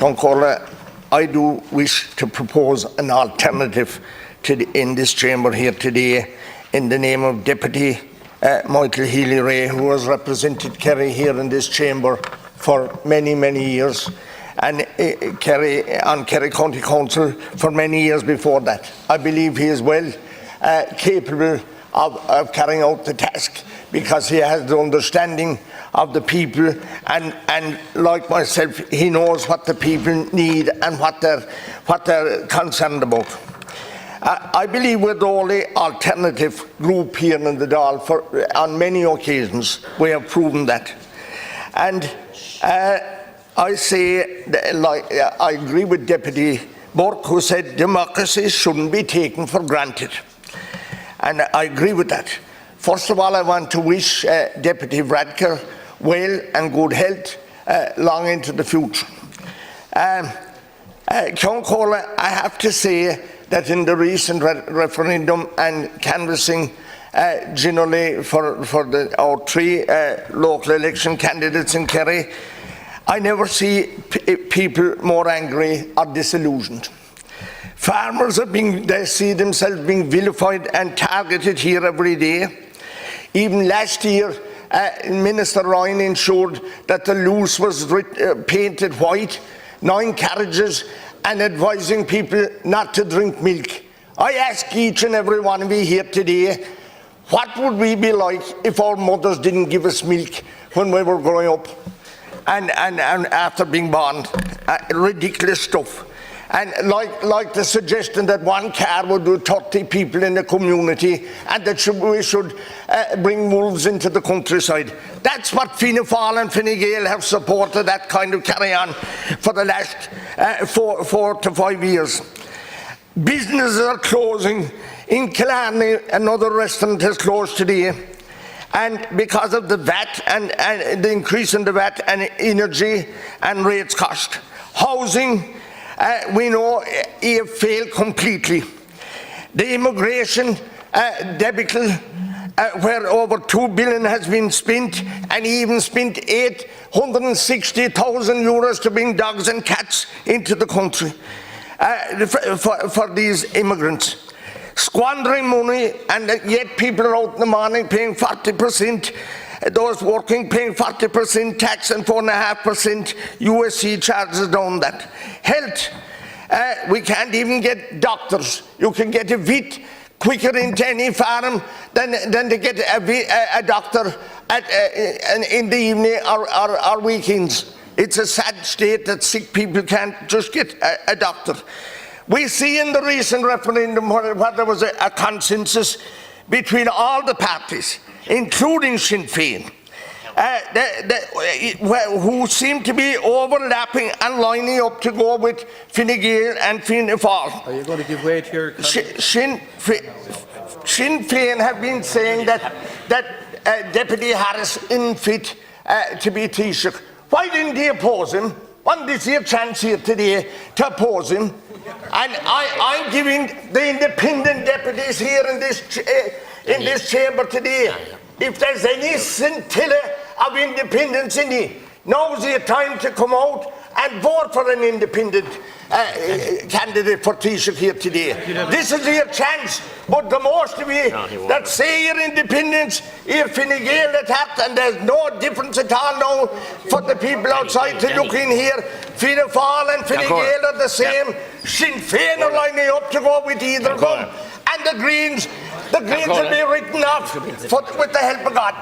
I do wish to propose an alternative in this chamber here today in the name of Deputy Michael Healy-Rae, who has represented Kerry here in this chamber for many, many years, and on Kerry County Council for many years before that. I believe he is well capable of carrying out the task, because he has the understanding of the people, and like myself, he knows what the people need and what they're concerned about. I believe we're the only alternative group here in the Dáil. On many occasions we have proven that, and I say, I agree with Deputy Burke, who said democracy shouldn't be taken for granted, and I agree with that. First of all, I want to wish Deputy Radker well and good health long into the future. Ceann, I have to say that in the recent referendum and canvassing generally for our three local election candidates in Kerry, I never see people more angry or disillusioned. Farmers they see themselves being vilified and targeted here every day. Even last year, Minister Ryan ensured that the loose was painted white, 9 carriages, and advising people not to drink milk. I ask each and every one of you here today, what would we be like if our mothers didn't give us milk when we were growing up and after being born? Ridiculous stuff. And like the suggestion that one car would do 30 people in the community, and that we should bring wolves into the countryside. That's what Fianna Fáil and Fine Gael have supported, that kind of carry on for the last 4 to 5 years. Businesses are closing. In Killarney, another restaurant has closed today, and because of the VAT and the increase in the VAT and energy and rates cost. Housing, we know it failed completely. The immigration debacle, where over 2 billion has been spent, and even spent 860,000 euros to bring dogs and cats into the country for these immigrants. Squandering money, and yet people are out in the morning paying 40%, those working paying 40% tax and 4.5% USC charges down that. Health, we can't even get doctors. You can get a vet quicker into any farm than to get a doctor in the evening or weekends. It's a sad state that sick people can't just get a doctor. We see in the recent referendum where there was a consensus between all the parties, including Sinn Féin, who seem to be overlapping and lining up to go with Fine Gael and Fianna Fáil. Are you going to give way to your Sinn Féin have been saying that Deputy Harris isn't fit to be Taoiseach. Why didn't he oppose him? Wasn't this your chance here today to oppose him? And I'm giving the independent deputies here in this chamber today, if there's any scintilla of independence in you, now's your time to come out and vote for an independent candidate for Taoiseach here today. This is your chance, but the most of you that say your independence, you're Fine Gael attacked, and there's no difference at all now for the people outside to look in here. Fianna Fáil and Fine Gael are the same. Sinn Féin are lining up to go with either of them. And the Greens will be written off with the help of God.